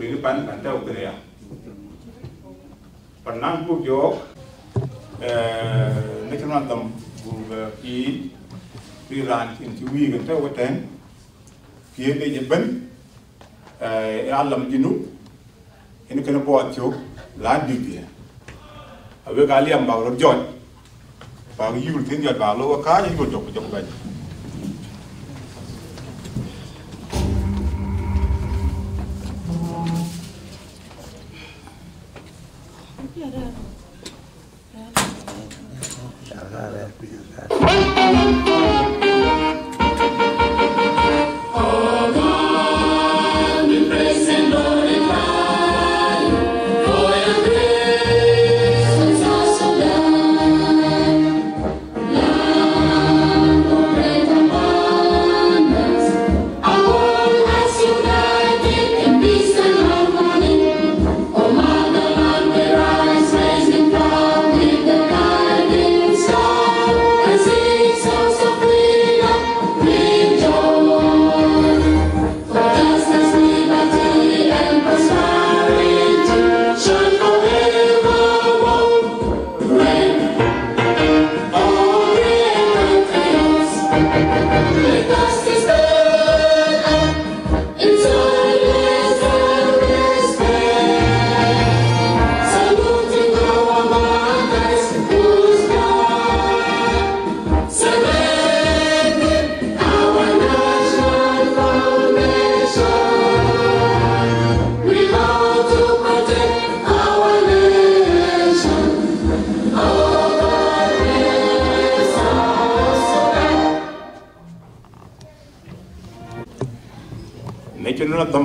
ini pan kan tahu kena ya. Pernah bu jok, ni cuma tam bu ki ran in ciwi kan tahu ten, ki be jeben, alam jinu, ini kena buat jok, ladi dia. Awe kali am baru jod, baru yul tin jod baru, kaya yul jok baca.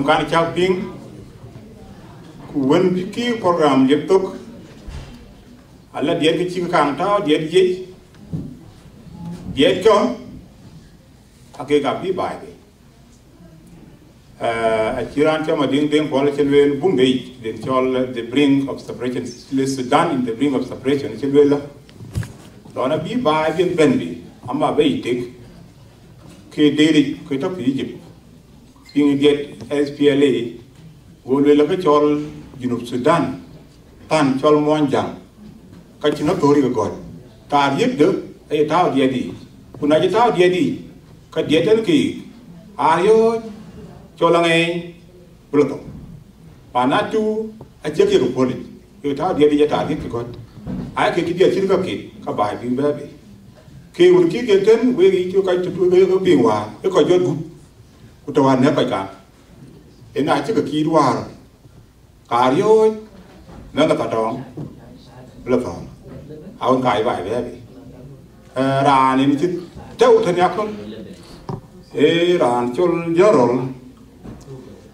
Kan caping kuwen ki program laptop ala dia ke ci kan taw dia ko ake ga bi bai a kiran chama ding ko la chelwel bumbei den chol the brink of separation Sudan in the brink of separation chelwel la dona bi bai bien bendi amma bai tek ke deri ko to Egypt King get SPLA, go to the Chol, Sudan, Tan Chol Monjang, Kachino Tori God. Tar yet do a tau diadi, Punajitao diadi, Kadiatan Key, Ario, Cholangain, Bruto. Panatu, a jacket of Kordit, you tau diadi target God. I can give you a silver kid, Kabai, being baby. Kay will kick it then, where you got to do a being one, because you're good. Utawa ne paika ena chika kirwa karyo na ka tong la fa awon kai bai be ra ni ti teu thanya kon ran chol yorol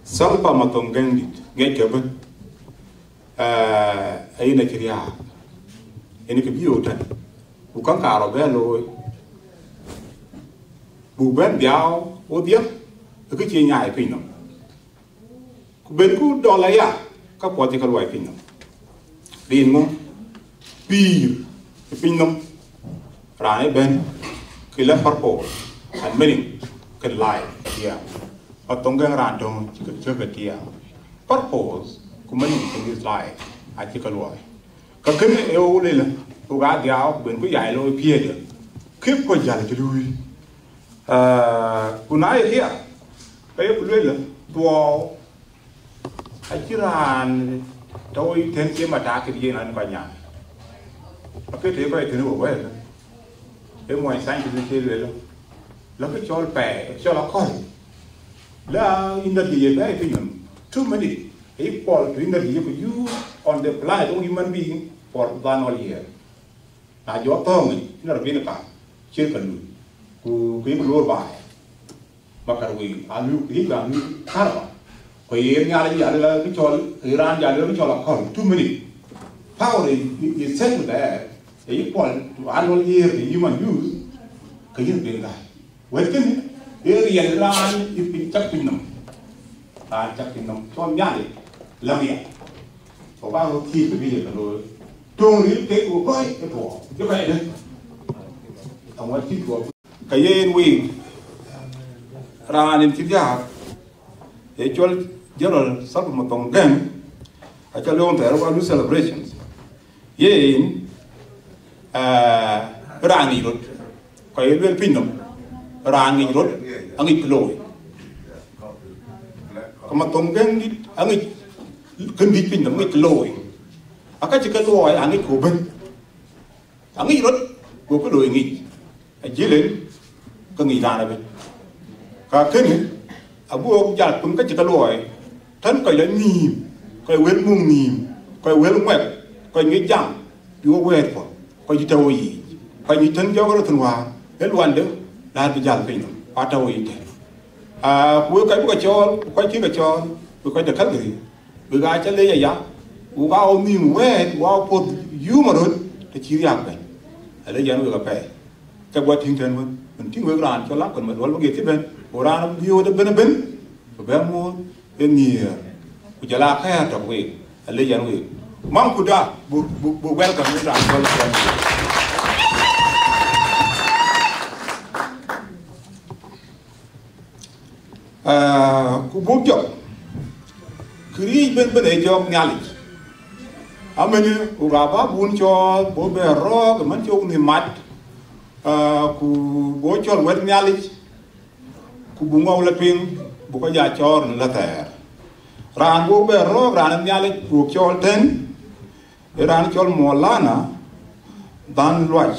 Salva Mathok gendit ngeke ai na kriya ene ke biyo tan u kan ka ro be lo bu ben biao o dia cái chuyện nhảy pin nó, bên cú đo lại à, các quan chức loại pin nó, điền mông, pin nó, ra bên cái lớp purple, and meaning cái light, yeah, ở trong cái rạn trong chỉ có chơi cái tia, purple, cũng meaning cái light, ai chỉ có loại, cái này yêu đây là, tôi gạt diao bên cú giải lôi pia được, khiếp có giải cho lui, cú nói thế cái lúc là tua hay chỉ là tôi thêm cái mà trả cái gì là nó nhà cái thế vậy thì nó bảo vậy cái ngoài xanh thì nó chơi rồi nó cái cho bè cho nó con là in the gì đấy thì too many people in the gì của you on the planet only human being for one all year là do to mình nó là viên cả chưa cần của cái lúa bài Bakarwi, alu hilang karma. Koi nyala jala cái chol Iran jala cái chol akon too many. Power is set there. Equal to annual year the human use. Kayin bên này. Vậy cái area Iran is chắc pin nằm. Chắc pin nằm cho nhá đi. Làm gì? Có bao khi cái gì rồi. Trung lý cái của coi cái thổ cái vậy đấy. Ông ấy chỉ của cái yên wing. Ra nên chỉ ra để cho General Salva Mathok gang acha leon ta wa celebrations yen rangi rot ko yel pinnom rangi rot angi loy ko Mathok gang dit angi kendi pinnom angi loy aka chika loy angi ko ben angi rot ko ko loy ngi ajilen ko ngi dana be ka kene abu jal pun ka chika loy thân coi là nhìm coi quên mùng nhìm coi quên ngoẹt coi nghĩ chẳng yếu quẹt của coi như trâu gì coi như thân cho cái thân hòa hết luôn đó là bây giờ phải hóa trâu gì thế cuối cái bữa cho coi chứ cái cho coi được khách gì bữa gái cho lấy gì vậy bao nhìm quẹt bao phốt yếu mà thôi thì chỉ riêng vậy lấy giờ nó được cái chắc qua thiên thần mình thiên với cái cho lắm còn mình vẫn biết tiếp bên của ra nó yêu được bên rồi bé mua bên nhiều cứ là khai thác về lấy dạng về mong cứ đã bu welcome như là cứ bố chồng cứ đi bên này cho nhà lịch mình cứ gặp bún cho bố bè ro cái món chung thì mát cứ bố cho quét nhà lịch cứ bún ngâu là pin bố có giá cho là thẻ ran bố bè ro ran nhà lịch buộc cho tên ran cho mò lana dan loach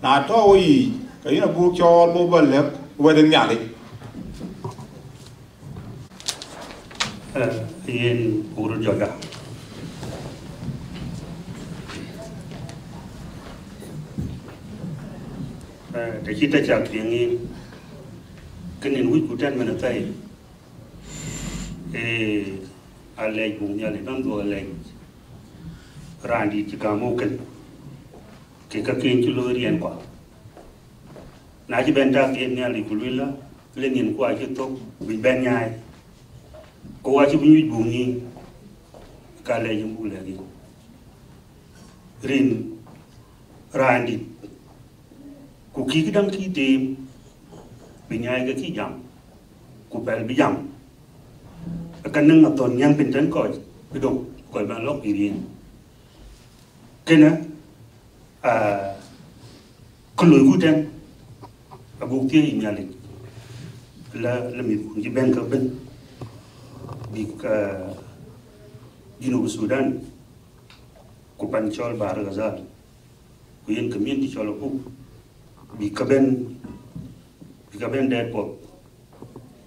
na thôi cái là buộc cho bố bè lép về đến nhà lịch yên uru joga để khi ta chào tiếng in cái nền huyết của trên mình ở đây alay cũng như là năm rồi alay randi chỉ cả một cái các kiến chú lôi riêng quá nãy chỉ bên ta kiến nhà lịch của lui là lên nhìn qua chứ tốt bị bên nhai cô ai chịu nhụy buồn nhỉ cả lệ những buồn lệ gì rin randi cô kí cái đăng ký tìm bị nhai cái kí giảm cô bèn bị giảm cái nâng là toàn nhang bên trên coi cái đồng coi bạn lóc bị riêng cái nữa con lối của trên buộc tiêu hình nhà lịch là mình buồn chỉ bên cái bên di Junub Sudan ku pancol bar Gaza ku yen kemin di cholo bi kaben depot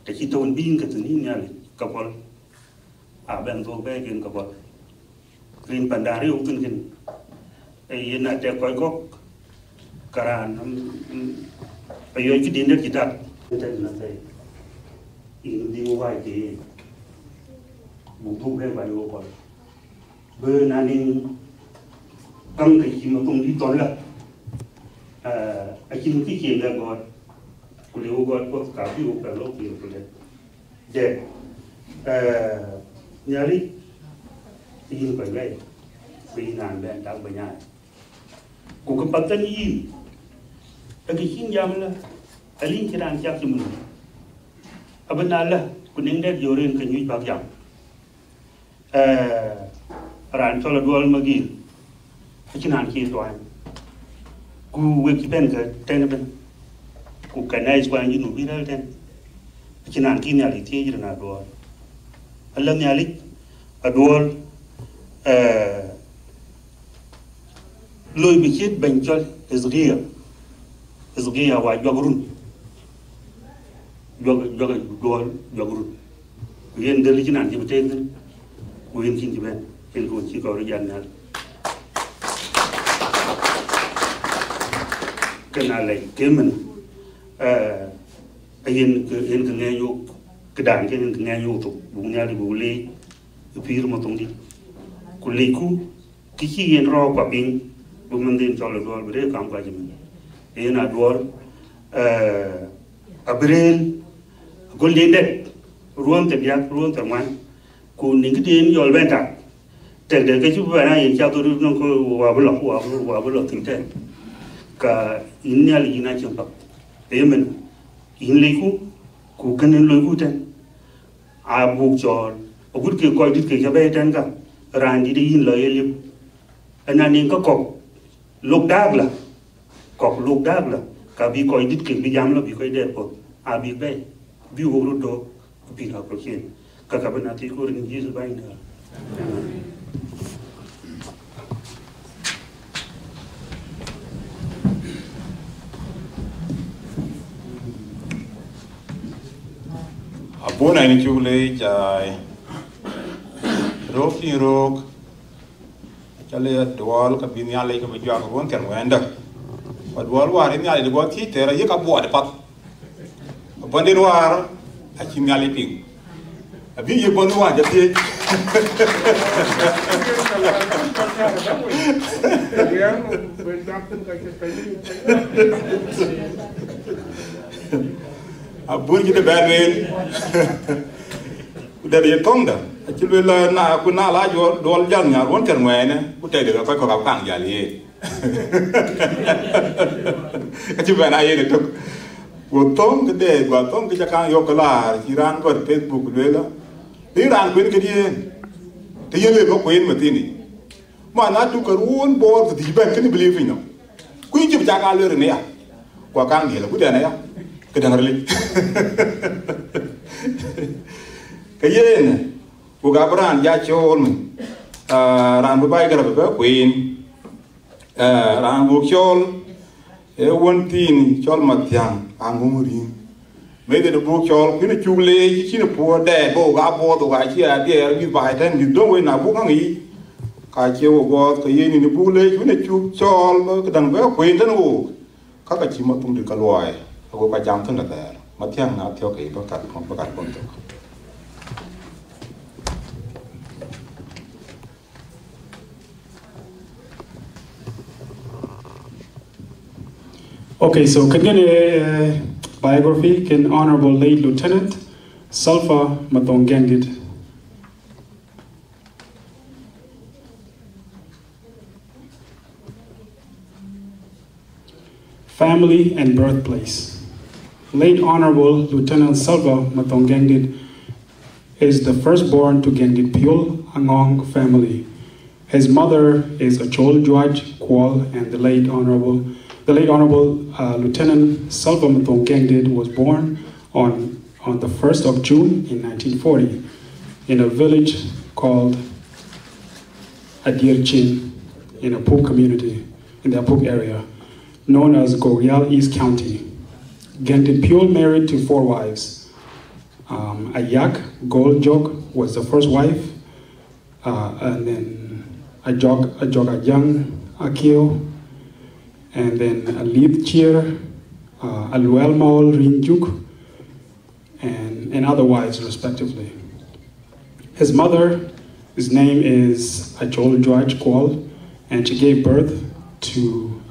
te ci ton bin ka tuni nyal kapol a ben do be gen kapol rin pandari utun gen e yena te koy kok karan ayo ci dinde ci tak te na tay in di wai ti bụng thu bên vài đồ còn bơ na nên căng cái gì mà không đi toán là khi cái chuyện là gọi của liệu gọi có cả cái vụ cả lâu kiểu rồi đấy nhà đi thì phải vậy vì nàng bên đang bên nhà của cái bắt chân gì cái chuyện gì mà cái linh cái đang chắc cho mình bên nào là của những đẹp rồi cái nhụy bạc giảm ran cho là dual magi cái chuyện ăn kia rồi cu việc bên cái tên bên cu cái này qua như nụ biết đấy tên cái chuyện ăn kia nhà lịch thi như là dual lần nhà lịch dual lôi bị chết bệnh cho Israel và Jogurun dual Jogurun hiện đây là chuyện ăn gì mà tên quyền chính trị bên trên cùng chỉ có dân là cái nào lại cái mình hiện cái nghe vô cái đảng cái nghe vô tục bụng nhà đi bù lê phía mà tung đi của lê khu cái chi hiện rõ quả pin bụng mình đến cho là đuổi bữa đấy काम qua cho mình hiện là đuổi April golden day ruộng tập giác ruộng tập ngoan cùng những cái tiếng rồi bên cạnh để cái chú bạn này cho tôi nó có hòa bớt tình thế cả in nhà lý này trường hợp để mình in lấy cú cái nên lối cú trên a book chol a good ke Kordit ke jabe ten ka randi de yin lo yelip ananin ka kok lok dagla ka bi Kordit ke bi jam lo bi ko der ko a bi be bi wo ro do bi ha ko chen ka ka bana ti ko rin Jesus ba inda Abuna ini chule chai roki rok chale dual ka bin yale ka bijwa ko won ter wenda dual war ni ale go ti tera ye ka bo de pat bondin war a chi yale ping abi ye bondu wa ja ti abun kita berwin udah dia kongda acil na aku na la jual jalan nyar won terngwene udah dia kau kang jali acil bana ye ni tok gotong gede gotong kita kang yo kelar jiran ko Facebook lela iran kuin ke dia le ko kuin matini mana tu karun bor di ban kan believe no kuin jib jaga le ne ya ko kang dia la udah na ya kedang relik kayen buka peran ya chol ran berbaik kerana berbaik queen ran bukchol wontin chol matiang angumurin mede de bukchol kini chule chini po de bo ga bo to ga chi a de bi bai tan di do we na bu kan yi ka che wo go kayen ni bule kini chol kedang berbaik queen tan wo ka ka chi ma tung de kaloi aku pajang tu nak ada, matiang nak tiok ke bakat pun tu. Okay, so continue biography can Honorable Late Lieutenant Salva Mathok Gandit. Family and birthplace. Late Honorable Lieutenant Salva Mathok Gandit is the firstborn to Gandit Piol Angong family. His mother is Achol Juaj Kwal, and the late Honorable Lieutenant Salva Mathok Gandit was born on the 1st of June in 1940 in a village called Adirchin in Apuk community, in the Apuk area, known as Goryal East County. Gandit Piol married to 4 wives. Awak Goljog was the first wife, and then Ajogajang Akio, and then Alid Chir, Aluel Maol Rinjuk, and other wives respectively. His mother, his name is Achol Juaj Kwal, and she gave birth to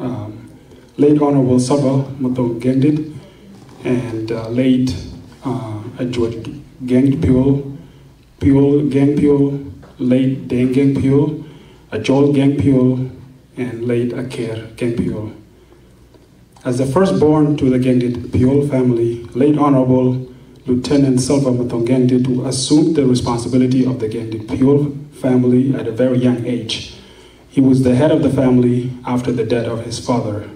late Honorable Salva Mathok Gandit and late George Gang Piol, Gang Piol, late Deng Gang Piol, Joel Gang Piol, and late Aker Gang Piol. As the firstborn to the Gandit Piol family, late Honorable Lieutenant Salva Mathok Gandit assumed the responsibility of the Gandit Piol family at a very young age. He was the head of the family after the death of his father.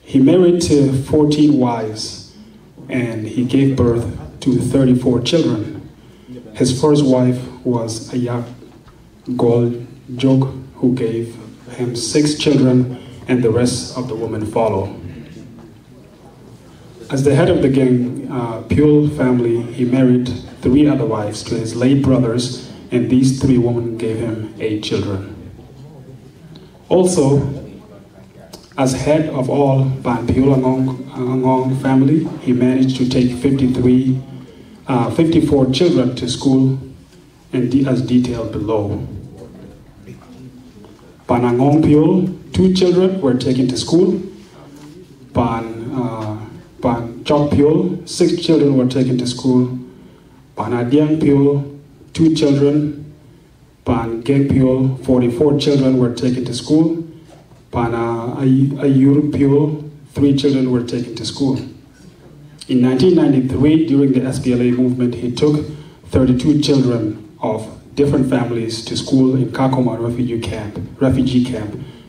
He married to 14 wives, and he gave birth to 34 children. His first wife was Awak Goljog, who gave him 6 children, and the rest of the women follow. As the head of the Gang Piol family, he married 3 other wives to his late brothers, and these 3 women gave him 8 children. Also, as head of all Ban Piol Angong family, he managed to take 54 children to school, and as detailed below. Ban Angong Piol, 2 children were taken to school. Ban Chok Piol, 6 children were taken to school. Ban Adiang Piol, 2 children. Ban Geng Piol, 44 children were taken to school. Ban Ayur Piol, 3 children were taken to school. In 1993, during the SPLA movement, he took 32 children of different families to school in Kakuma refugee camp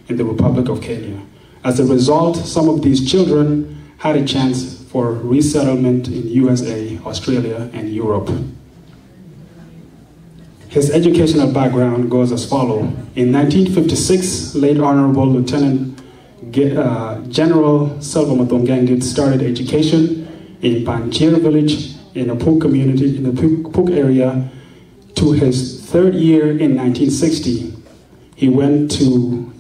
in the Republic of Kenya. As a result, some of these children had a chance for resettlement in USA, Australia, and Europe. His educational background goes as follows. In 1956, late Honorable Lieutenant General Salva Mathok started education in Panchir village in the Puk community, in the Puk area. To his third year in 1960, he went to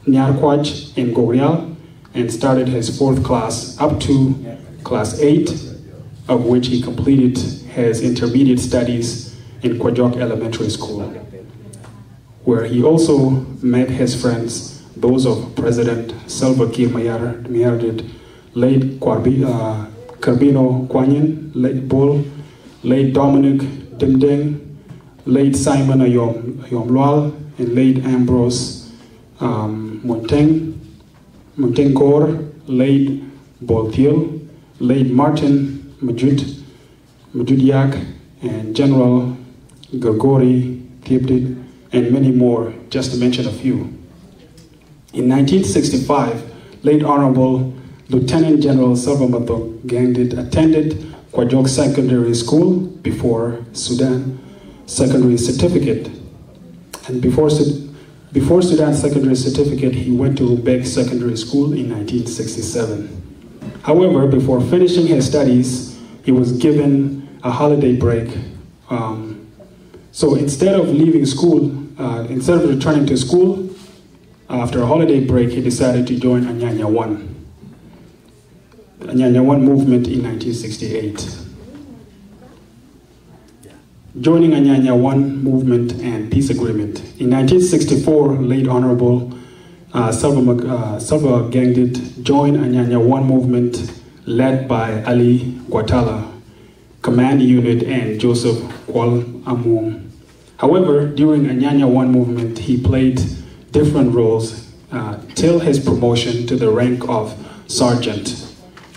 Nyarkwach in Gorial and started his fourth class up to class 8, of which he completed his intermediate studies in Kwajok Elementary School, where he also met his friends, those of President Salva Kiir Mayardit, late Carbino Kwanyin, late Bull, late Dominic Dimdeng, late Simon Ayomlwal, and late Ambrose Monteng Kor, late Boltiel, late Martin Majudyak, and General Gregori Kiptit, and many more, just to mention a few. In 1965, late Honorable Lieutenant General Salva Mathok attended Kwajok Secondary School before Sudan Secondary Certificate. And before Sudan Secondary Certificate, he went to Beg Secondary School in 1967. However, before finishing his studies, he was given a holiday break. So instead of leaving school, instead of returning to school, after a holiday break, he decided to join Anyanya One movement in 1968. Joining Anyanya One movement and peace agreement. In 1964, late Honorable Salva Gangdit joined Anyanya One movement led by Ali Guatala, Command Unit, and Joseph Kwal Amum. However, during Anyanya One movement, he played different roles till his promotion to the rank of sergeant.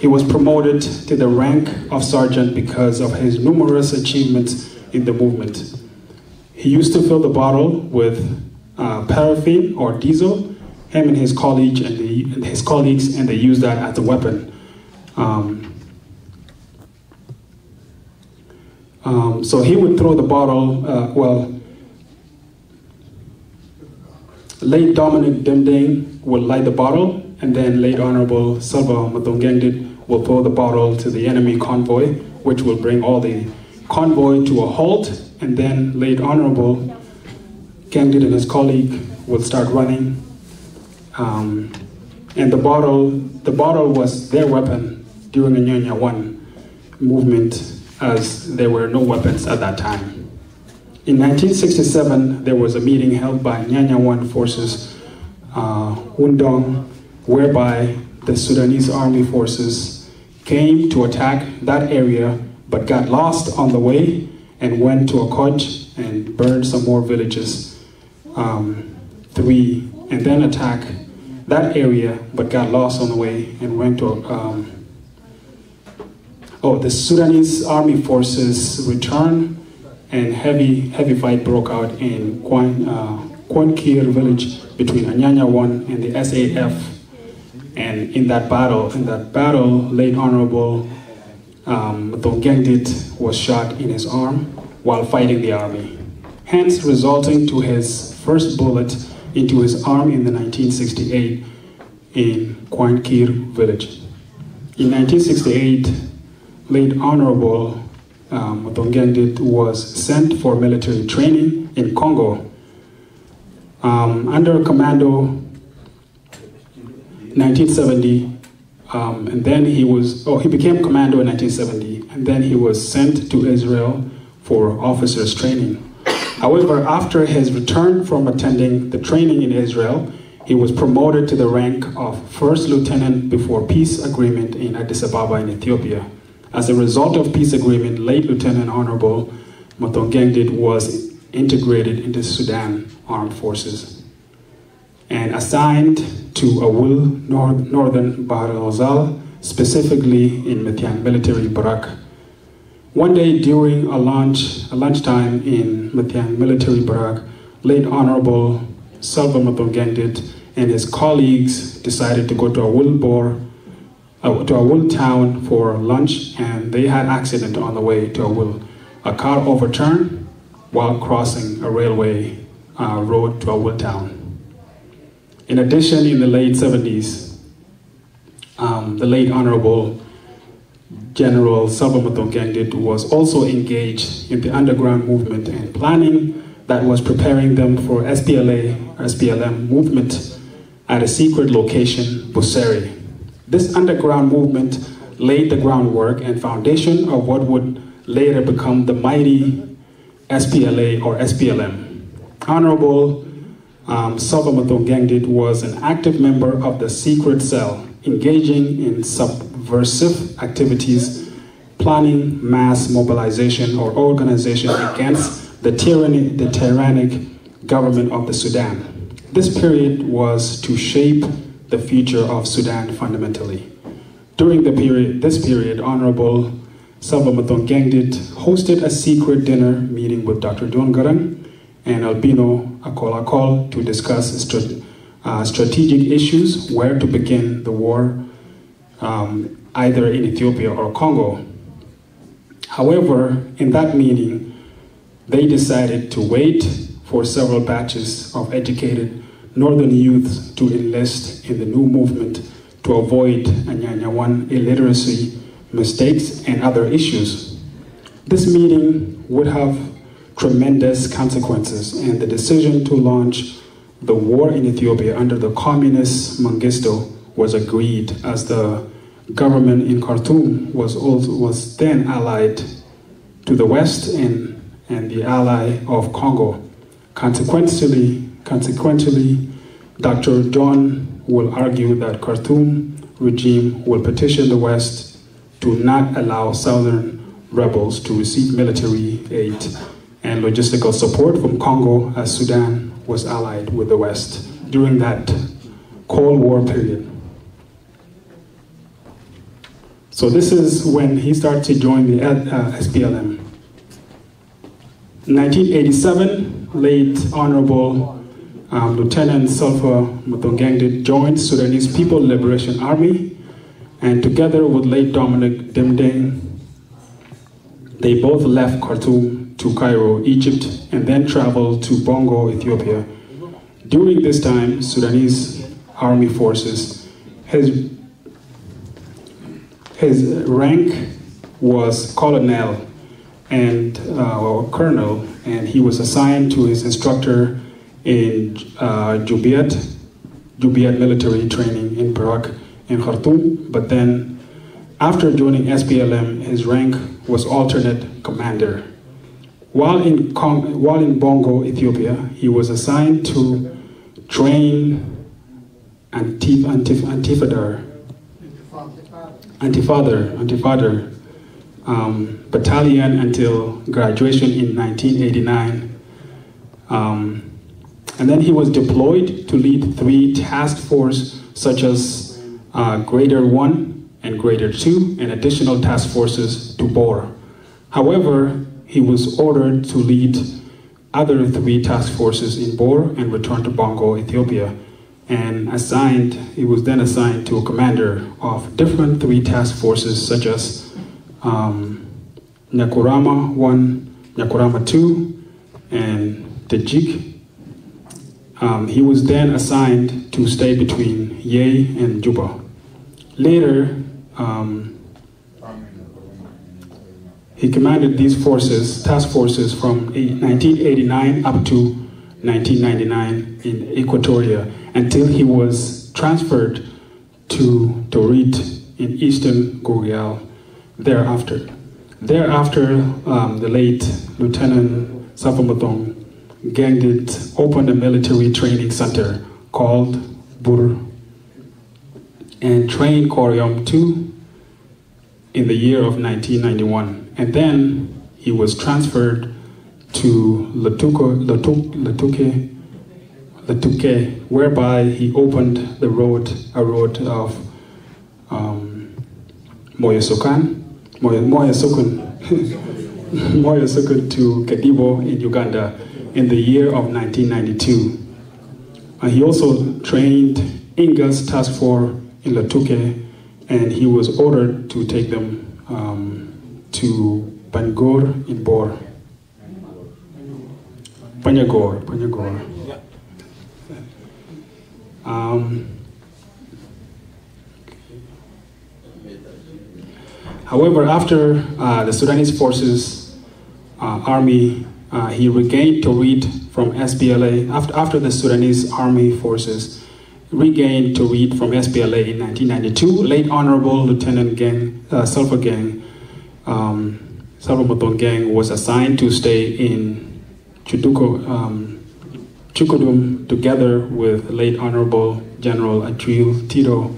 He was promoted to the rank of sergeant because of his numerous achievements in the movement. He used to fill the bottle with paraffin or diesel, him and his colleagues, and they used that as a weapon. So he would throw the bottle, late Dominic Dimdeng would light the bottle, and then late Honorable Salva Mathok will throw the bottle to the enemy convoy, which will bring all the convoy to a halt, and then late Honorable Gangdit and his colleague will start running. And the bottle was their weapon during the Anyanya One movement, as there were no weapons at that time. In 1967, there was a meeting held by Anyanya One forces, Undong, whereby the Sudanese army forces came to attack that area, but got lost on the way and went to Akoj and burned some more villages, 3, and then attacked that area, but got lost on the way and went to, the Sudanese army forces returned, and heavy fight broke out in Kwankir village between Anyanya One and the SAF. And in that battle, late Honorable Mathok Gangdit was shot in his arm while fighting the army, hence resulting to his first bullet into his arm in the 1968 in Kwankir village. In 1968, late Honorable Mathok Gangdit was sent for military training in Congo. Under Commando 1970, and then he became Commando in 1970, and then he was sent to Israel for officers training. However, after his return from attending the training in Israel, he was promoted to the rank of First Lieutenant before peace agreement in Addis Ababa in Ethiopia. As a result of peace agreement, late Lieutenant Honorable Mathok Gangdit was integrated into Sudan Armed Forces and assigned to Awul Northern Bahr el-Ghazal specifically in Methiang military barrack. One day during a lunchtime in Methiang military barrack, late Honorable Salva Mathok and his colleagues decided to go to a wool town for lunch, and they had accident on the way to a wool. A car overturned while crossing a railway road to a wool town. In addition, in the late 70s, the late Honorable General Salva Mathok was also engaged in the underground movement and planning that was preparing them for SPLM movement at a secret location, Buseri. This underground movement laid the groundwork and foundation of what would later become the mighty SPLA or SPLM. Honorable Salva Mathok was an active member of the secret cell, engaging in subversive activities, planning mass mobilization or organization against the tyrannic government of the Sudan. This period was to shape the future of Sudan fundamentally. During this period, Honorable Salva Mathok hosted a secret dinner meeting with Dr. Don Garang and Albino Akol to discuss strategic issues, where to begin the war, either in Ethiopia or Congo. However, in that meeting, they decided to wait for several batches of educated northern youths to enlist in the new movement to avoid Anyanyawan illiteracy, mistakes, and other issues. This meeting would have tremendous consequences, and the decision to launch the war in Ethiopia under the communist Mengistu was agreed, as the government in Khartoum was then allied to the West and the ally of Congo. Consequently, Dr. John will argue that Khartoum regime will petition the West to not allow southern rebels to receive military aid and logistical support from Congo, as Sudan was allied with the West during that Cold War period. So this is when he started to join the SPLM. In 1987, late Honorable Lieutenant Salva Mathok joined Sudanese People Liberation Army, and together with late Dominic Dimdeng, they both left Khartoum to Cairo, Egypt, and then traveled to Bongo, Ethiopia. During this time, Sudanese army forces, his rank was colonel and colonel, and he was assigned to his instructor in Jubiat military training in Barak in Khartoum. But then, after joining SPLM, his rank was alternate commander. While in Bongo, Ethiopia, he was assigned to train Antifadar battalion until graduation in 1989. And then he was deployed to lead 3 task forces, such as Grader 1 and Grader 2, and additional task forces to Bor. However, he was ordered to lead other 3 task forces in Bor and return to Bongo, Ethiopia. And he was then assigned to a commander of different 3 task forces, such as Nyakurama 1, Nyakurama 2, and Tajik. He was then assigned to stay between Ye and Juba. Later, he commanded these task forces from 1989 up to 1999 in Equatoria, until he was transferred to Kordit in eastern Goryeo thereafter. The late Lieutenant Salva Mathok opened a military training center called Bur and trained Koryom II in the year of 1991. And then he was transferred to Latuke, whereby he opened a road of Moya Sukun to Kadibo in Uganda in the year of 1992. He also trained Inga's Task Force in Latuke, and he was ordered to take them to Bangor in Bor. Panyagor. However, after the Sudanese forces, army, he regained Kordit from SPLA. After the Sudanese army forces regained Kordit from SPLA in 1992, late Honorable Lieutenant Salva Mathok gang was assigned to stay in Chukudum together with late Honorable General Atril Tito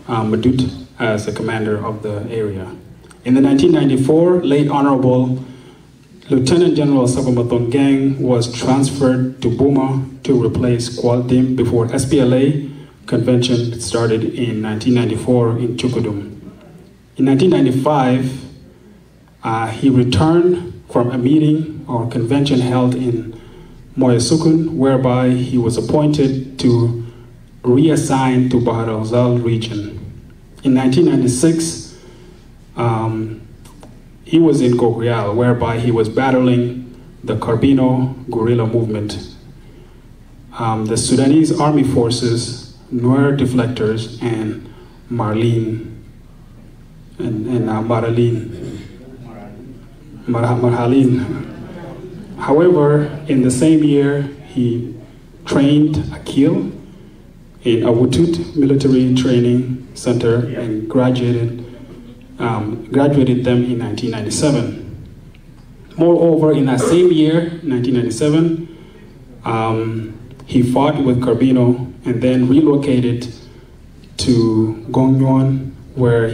Madut as the commander of the area. In the 1994, late Honorable Lieutenant General Salva Mathok gang was transferred to Buma to replace Kwaldim before SPLA convention started in 1994 in Chukudum. In 1995, he returned from a meeting or convention held in Moya Sukun, whereby he was appointed to reassign to Bahar al-Zal region. In 1996, he was in Gogrial, whereby he was battling the Carbino guerrilla movement. The Sudanese army forces, Nuer deflectors, and Marhaleen. However, in the same year, he trained Akil in Awutut Military Training Center and graduated them in 1997. Moreover, in that same year, 1997, he fought with Carbino and then relocated to Gongyon, where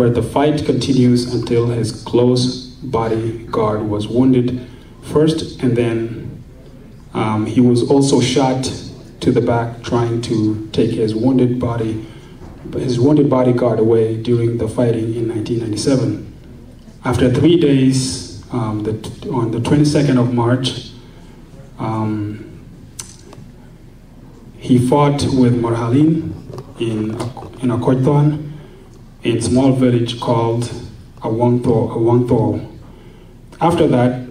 the fight continues until his close bodyguard was wounded first, and then he was also shot to the back trying to take his wounded bodyguard away during the fighting in 1997. After 3 days, on the 22nd of March, he fought with Marhaleen in Akoitan, in a small village called Awangto. After that,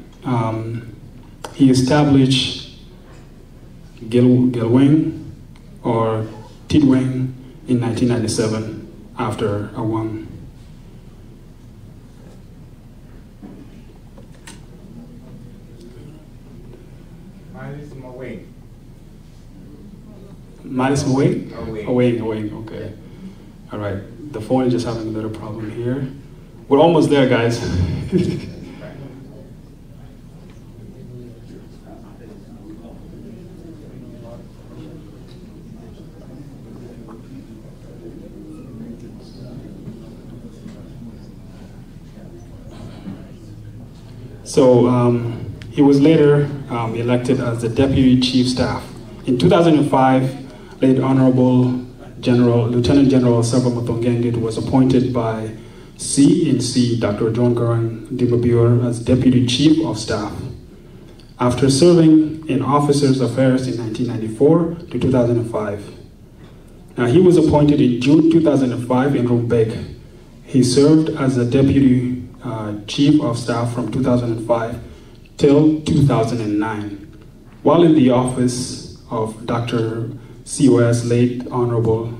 he established Gilweng or Tidweng in 1997 after Awang. Malis Maweng? Awang, okay. All right, the phone is just having a little problem here. We're almost there, guys. So he was later elected as the Deputy Chief Staff. In 2005, late Honorable Lieutenant General Salva Mathok was appointed by CNC Dr. John Garang Dimabur as Deputy Chief of Staff. After serving in Officers' Affairs in 1994 to 2005. Now, he was appointed in June 2005 in Rumbek. He served as a Deputy Chief of Staff from 2005 till 2009. While in the office of Dr. COS, late Honorable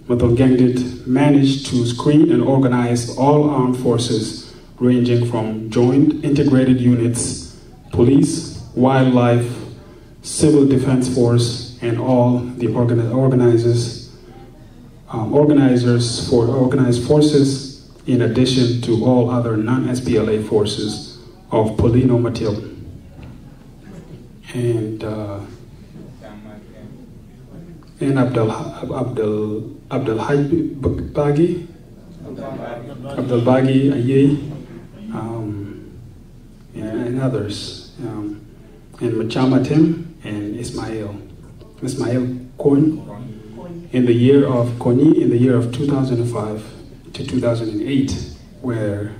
Mathok managed to screen and organize all armed forces ranging from joint integrated units, police, wildlife, civil defense force, and all the organized forces, in addition to all other non-SPLA forces of Polino Matil. And Abdul Bagi Aye, and others, and Machama Tim and Ismail Kony in the year of 2005. to 2008, where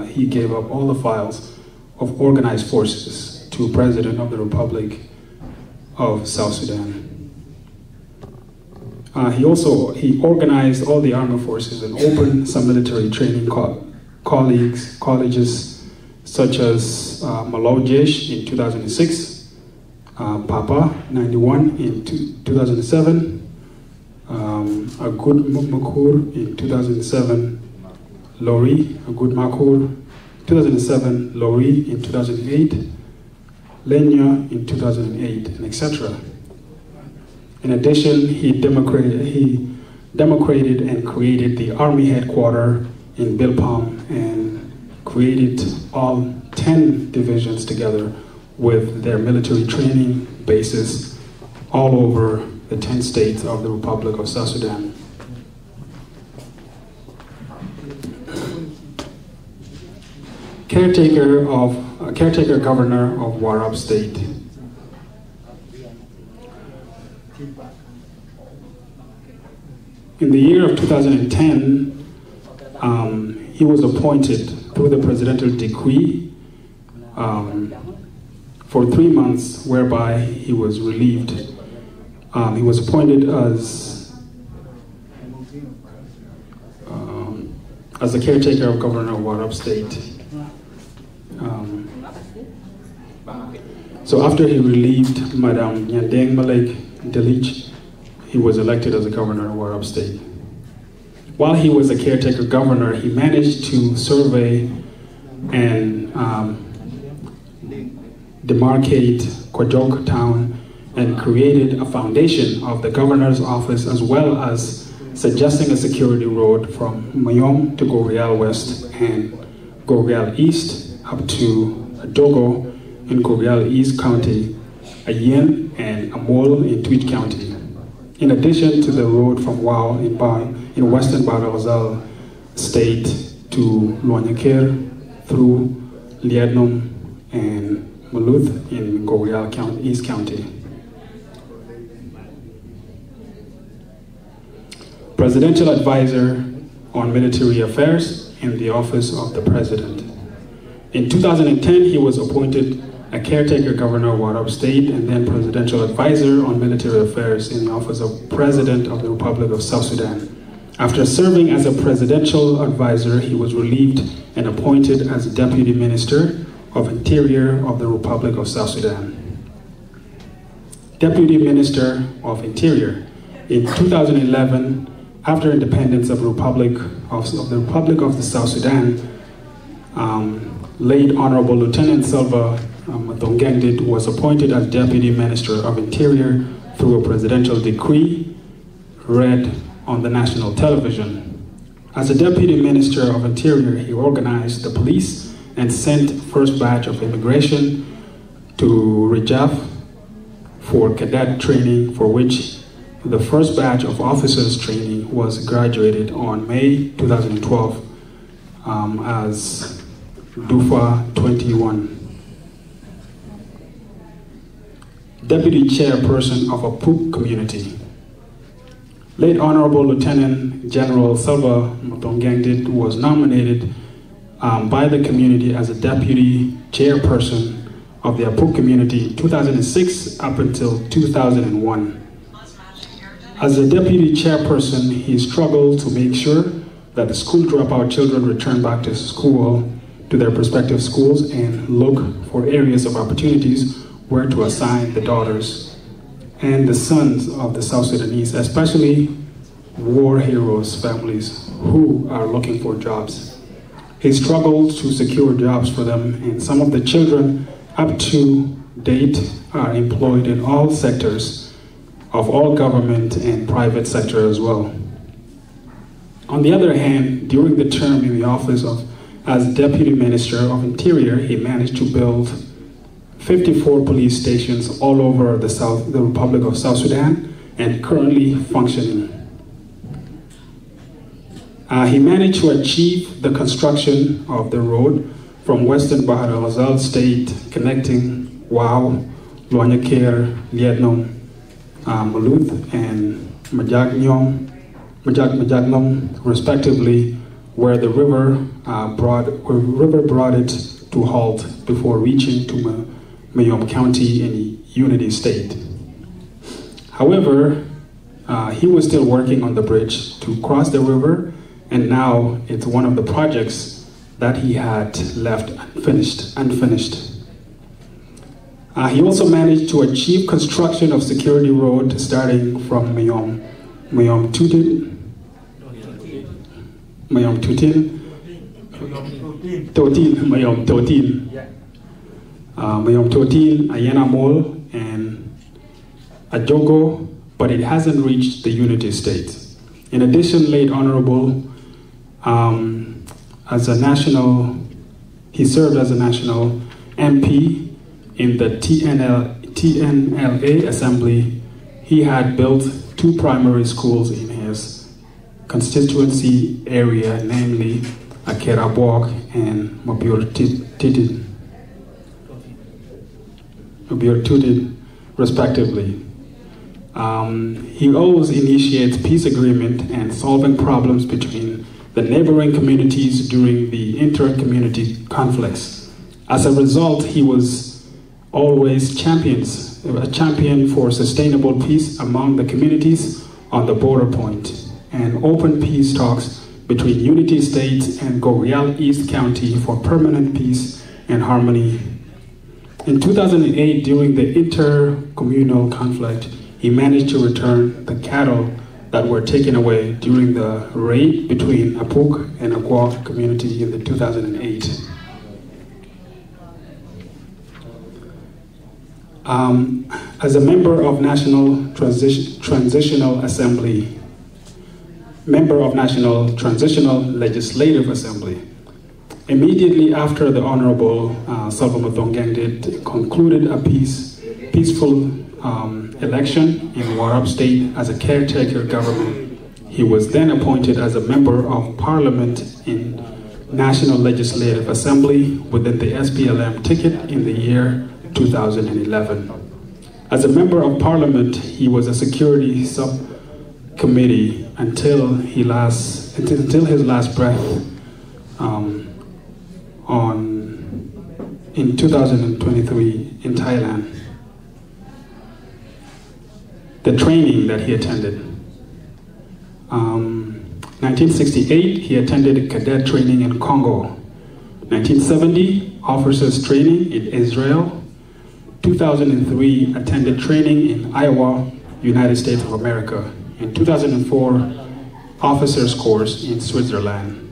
he gave up all the files of organized forces to President of the Republic of South Sudan. He organized all the armed forces and opened some military training colleges such as Malaw Jesh in 2006, Papa 91 in 2007, Agud Makur in 2007, Lori, Agud Makur, 2007, Lori in 2008, Lenya in 2008, and etc. In addition, he democrated and created the Army headquarters in Bilpam and created all 10 divisions together with their military training bases all over the 10 states of the Republic of South Sudan. Caretaker governor of Warab State. In the year of 2010, he was appointed through the presidential decree for 3 months, whereby he was relieved. He was appointed as the caretaker of governor of Warab State. So after he relieved Madam Nyandeng Malek Delich, he was elected as the governor of Warab State. While he was a caretaker governor, he managed to survey and demarcate Kwajok town and created a foundation of the governor's office, as well as suggesting a security road from Mayom to Gorial West and Gorial East up to Dogo in Gorial East County, Ayen and Amol in Tweed County. In addition to the road from Wau in western Bahr el Ghazal State to Luanyakir through Liadnum and Maluth in Gorial East County. Presidential Advisor on Military Affairs in the Office of the President. In 2010, he was appointed a caretaker governor of Warab State and then Presidential Advisor on Military Affairs in the Office of President of the Republic of South Sudan. After serving as a presidential advisor, he was relieved and appointed as Deputy Minister of Interior of the Republic of South Sudan. Deputy Minister of Interior. In 2011, after independence of the Republic of the South Sudan, late Honorable Lieutenant Salva Mathok was appointed as Deputy Minister of Interior through a presidential decree read on the national television. As a Deputy Minister of Interior, he organized the police and sent first batch of immigration to Rajaf for cadet training, for which the first batch of officers training was graduated on May 2012 as Dufa 21. Deputy Chairperson of Awak community. Late Honorable Lieutenant General Salva Mathok was nominated by the community as a Deputy Chairperson of the Awak community in 2006 up until 2001. As a Deputy Chairperson, he struggled to make sure that the school dropout children return back to school, to their prospective schools, and look for areas of opportunities where to assign the daughters and the sons of the South Sudanese, especially war heroes' families who are looking for jobs. He struggled to secure jobs for them, and some of the children up to date are employed in all sectors of all government and private sector as well. On the other hand, during the term in the office as Deputy Minister of Interior, he managed to build 54 police stations all over the Republic of South Sudan and currently functioning. He managed to achieve the construction of the road from western Bahr el Ghazal State connecting Wau, Luanyakir, Liadnum, Maluth, and Majagnom, respectively, where the river brought it to halt before reaching to Mayom County in Unity State. However, he was still working on the bridge to cross the river, and now it's one of the projects that he had left unfinished. He also managed to achieve construction of security road starting from Mayom Tutin, Ayena Mall, and Ajogo, but it hasn't reached the Unity State. In addition, late Honorable, he served as a national MP in the TNLA Assembly. He had built 2 primary schools in his constituency area, namely Awak and Mabur Tudin, respectively. He always initiates peace agreement and solving problems between the neighboring communities during the inter-community conflicts. As a result, he was always a champion for sustainable peace among the communities on the border point, and open peace talks between Unity States and Goryeo East County for permanent peace and harmony. In 2008, during the inter-communal conflict, he managed to return the cattle that were taken away during the raid between Apuk and Awak community in the 2008. As a member of National Transitional Legislative Assembly, immediately after the Honorable Salva concluded a peaceful election in Warab State as a caretaker government, he was then appointed as a member of Parliament in National Legislative Assembly within the SPLM ticket in the year 2011. As a member of Parliament, he was a security subcommittee until his last breath in 2023 in Thailand. The training that he attended. 1968, he attended cadet training in Congo. 1970, officers training in Israel. 2003, attended training in Iowa, United States of America. In 2004, officers course in Switzerland.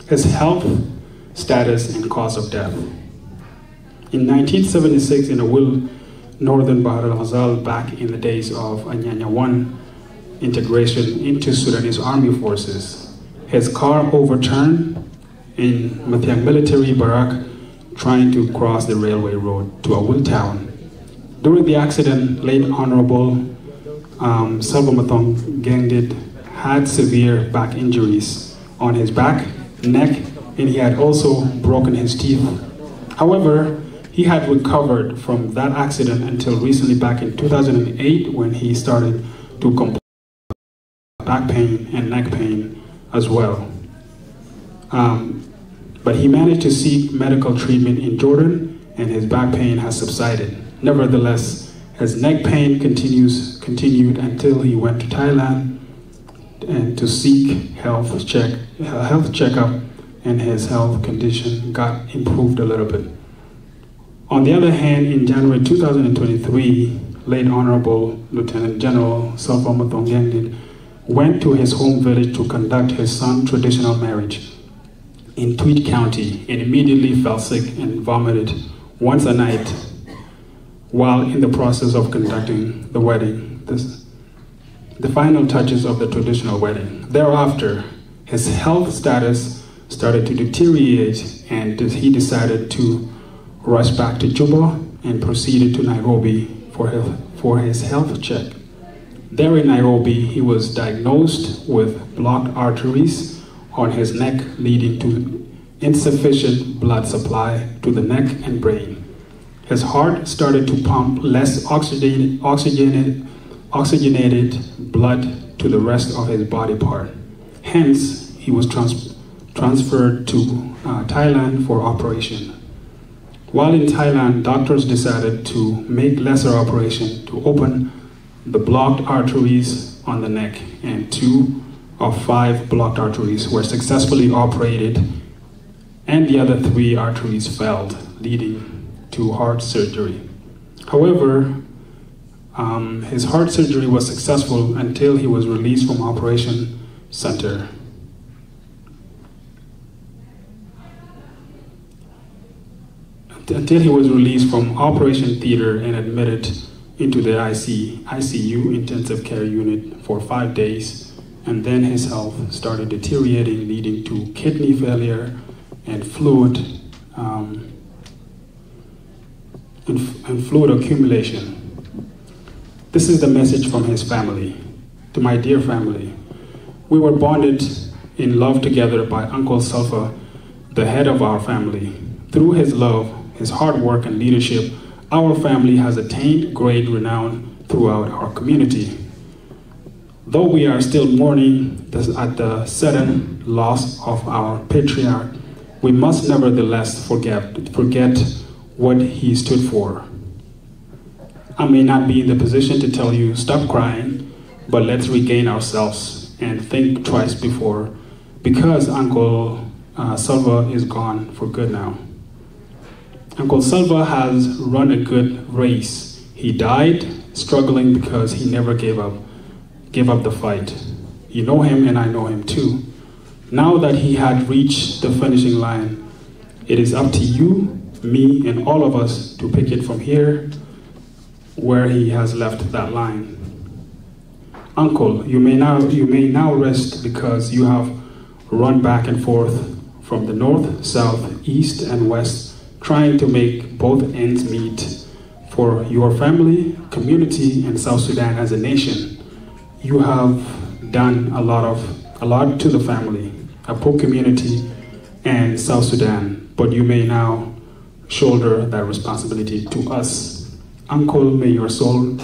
His health status and cause of death. In 1976, in a will, Northern Bahr al-Ghazal, back in the days of Anyanya 1 integration into Sudanese army forces, his car overturned in Mathok military barrack trying to cross the railway road to Awul town. During the accident, late Honorable Salva Mathok Gangdit had severe back injuries on his back, neck, and he had also broken his teeth. However, he had recovered from that accident until recently, back in 2008, when he started to complain of back pain and neck pain as well. But he managed to seek medical treatment in Jordan, and his back pain has subsided. Nevertheless, his neck pain continued until he went to Thailand and to seek health checkup, and his health condition got improved a little bit. On the other hand, in January 2023, late Honorable Lieutenant General Salva Mathok Gangdit went to his home village to conduct his son's traditional marriage in Tweed County, and immediately fell sick and vomited once a night while in the process of conducting the wedding, the final touches of the traditional wedding. Thereafter, his health status started to deteriorate, and he decided to rush back to Juba and proceeded to Nairobi for his health check. There in Nairobi, he was diagnosed with blocked arteries on his neck, leading to insufficient blood supply to the neck and brain. His heart started to pump less oxygenated blood to the rest of his body part. Hence, he was transferred to Thailand for operation. While in Thailand, doctors decided to make lesser operation to open the blocked arteries on the neck, and 2 of 5 blocked arteries were successfully operated, and the other 3 arteries failed, leading to heart surgery. However, his heart surgery was successful until he was released from operation center. Until he was released from operation theater and admitted into the ICU, intensive care unit, for 5 days, and then his health started deteriorating, leading to kidney failure and fluid accumulation. This is the message from his family. To my dear family, we were bonded in love together by Uncle Salva, the head of our family. Through his love, his hard work and leadership, our family has attained great renown throughout our community. Though we are still mourning at the sudden loss of our patriarch, we must nevertheless forget what he stood for. I may not be in the position to tell you, stop crying, but let's regain ourselves and think twice before, because Uncle Salva is gone for good now. Uncle Salva has run a good race. He died struggling because he never gave up the fight. You know him and I know him too. Now that he had reached the finishing line, it is up to you, me, and all of us to pick it from here where he has left that line. Uncle, you may now rest, because you have run back and forth from the north, south, east, and west, trying to make both ends meet for your family, community, and South Sudan as a nation. You have done a lot to the family, Awak community, and South Sudan, but you may now shoulder that responsibility to us. Uncle, may your soul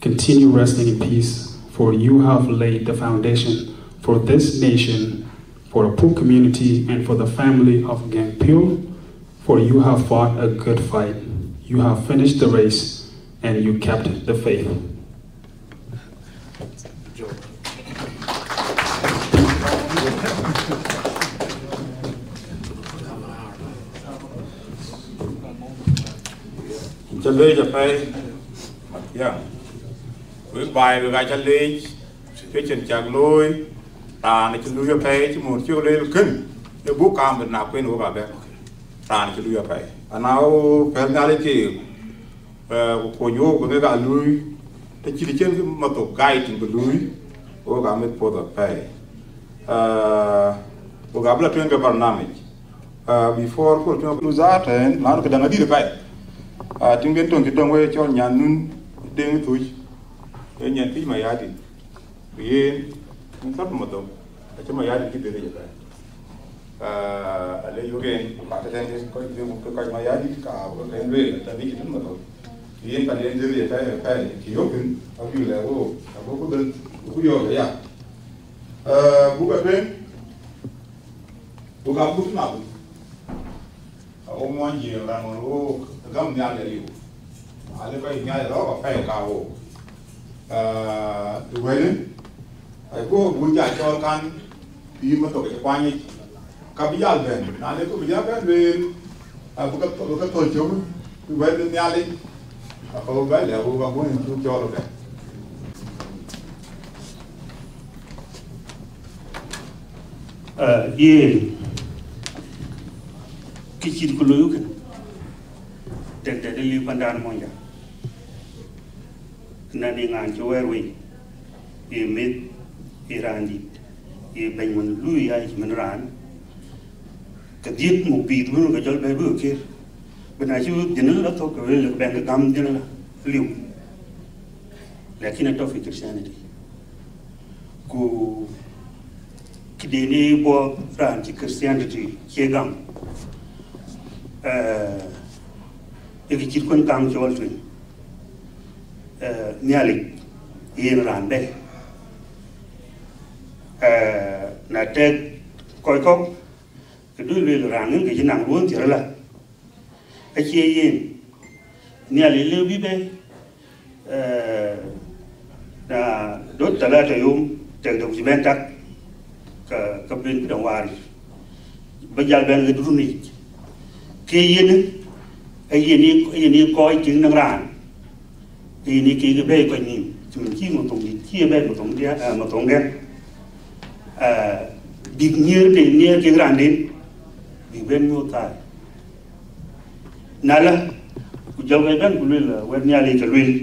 continue resting in peace, for you have laid the foundation for this nation, for Awak community, and for the family of Gangpyo, for you have fought a good fight. You have finished the race, and you kept the faith. Chale japai, yeah. We buy we got chale, kitchen chagloi, and it's Luya pay to move your little kun. The book come with now queen over there, and it's Luya pay. And now personality, for you, we got Louis, the Chilican Mathok guide in the Louis, or got with for the pay. We got blood to barnamage. Before for to lose that, and now look at the pay. Tingen tong kitong we cho nyan nun ding tuj e nyan ti ma yadi bien un sap mo do e ma yadi ti de ja ale yo gen pa ta den ko de mo ko ma yadi ka ko den we ta bi ti mo do bien ka den de ta ki yo kin a bi le o ko den ku yo ya bu ka ben bu ka bu na bu o mo nji la no gam nyal le liu ale bai nyal ro ka ka o wele ai ko bu ja cho kan pi ma to ke kwa ni ka bi yal ben na le ko bi ya ben le bu ka to cho wele nyal le ko ba le bu ka bu ni cho lo ben ye ki ci ko lo yu den de li pandan monja nani ngan ci werwi e mit irandi e benman lui ay ci menran ka diet mo pi du ga jol be bu kir bena ci dina la to ko le ben gam dina la liw lakin to fi christianity ko ki deni bo ran ci christianity ci gam eki chit kon kam chol twin nyali yin rande na tek coi có cái đôi lưỡi là những cái năng luôn thì là cái chia gì nhà lấy lưu bí bê là đốt trả lại cho ông chẳng đồng gì bên chắc cái bên cái đồng hòa bây giờ bên cái đun này cái gì này coi chứng năng ràng cái này cái bê coi nhìn mình chỉ một tổng gì chia bên một tổng đen bị nhiều để nhiều cái ràng đến bị bên mua tài nãy là giờ cái bên của mình là bên nhà lấy cái lui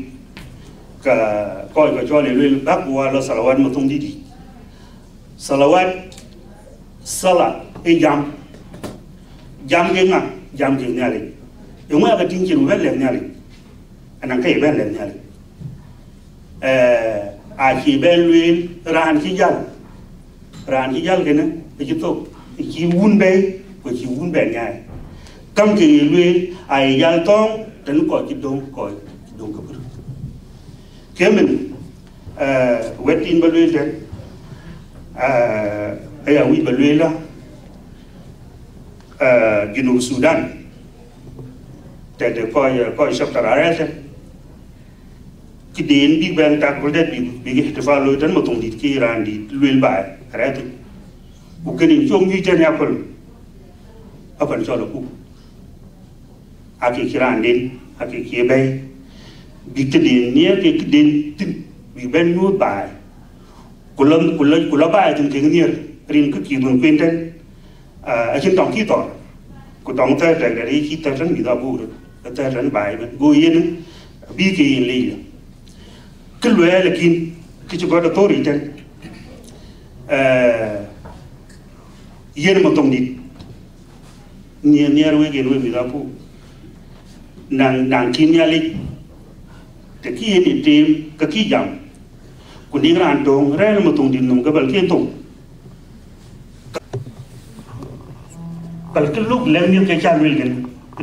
cả coi cái cho lấy lui bác qua là Salva một thông đi Salva sala cái jam cái ngà jam cái nhà lấy yung mga kating chinu bên lên nhà lấy anh đang cái bên lên nhà lấy chỉ bên lui ran chi dal cái nữa cái chỗ chỉ vun bê của chỉ vun bè nhà cầm cái lui ai dal tông đến coi cái đông cái bự cái mình wet in bên lui đến ai ở bên lui là Junub Sudan để coi sắp tới ra thế cái đến Big Bang ta Kordit bị cái phá lôi đến một tổng đi kia ra đi luyện bài ra thế cuộc cái này chung như thế này apa phần cho được aki kiran đến aki kia bay bị cái đến nhé cái đến bị bên nuốt bài kulam bài từng cái nhớ riêng cái kỳ bằng quên tên ở trên tổng kỹ thuật của tổng ta là cái đấy khi ta rất bị đau bụng rồi ta rất bài mà ngồi yên bị cái gì cái loại là kín cái chỗ gọi là tối đi tên yên một tổng đi nhiều rồi cái người bị đau bụng nàng kín nhà lịch cái kia đi tìm cái kia giảm của những cái anh đông ra một tổng đi nông cái bậc kia tổng cái lúc lên những cái cha nuôi cái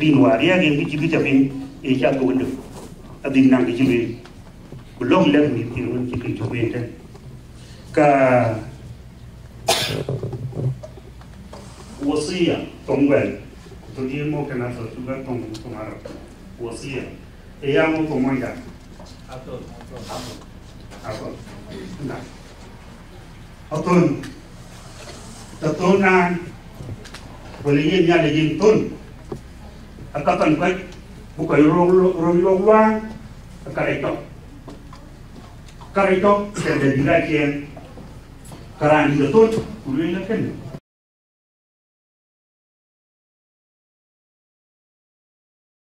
riêng hóa riêng cái chỉ cái chapin cái cha tôi được ở đình năng cái chỉ về lúc lên những cái chụp về thế cả wasiya tổng về tôi đi mua cái nào rồi chúng ta tổng ara wasiya cái yang mua tổng mấy cả atun na boleh nya le jin tun akatan kai bukai rong wang karito sende diga kien karani tun kului na ken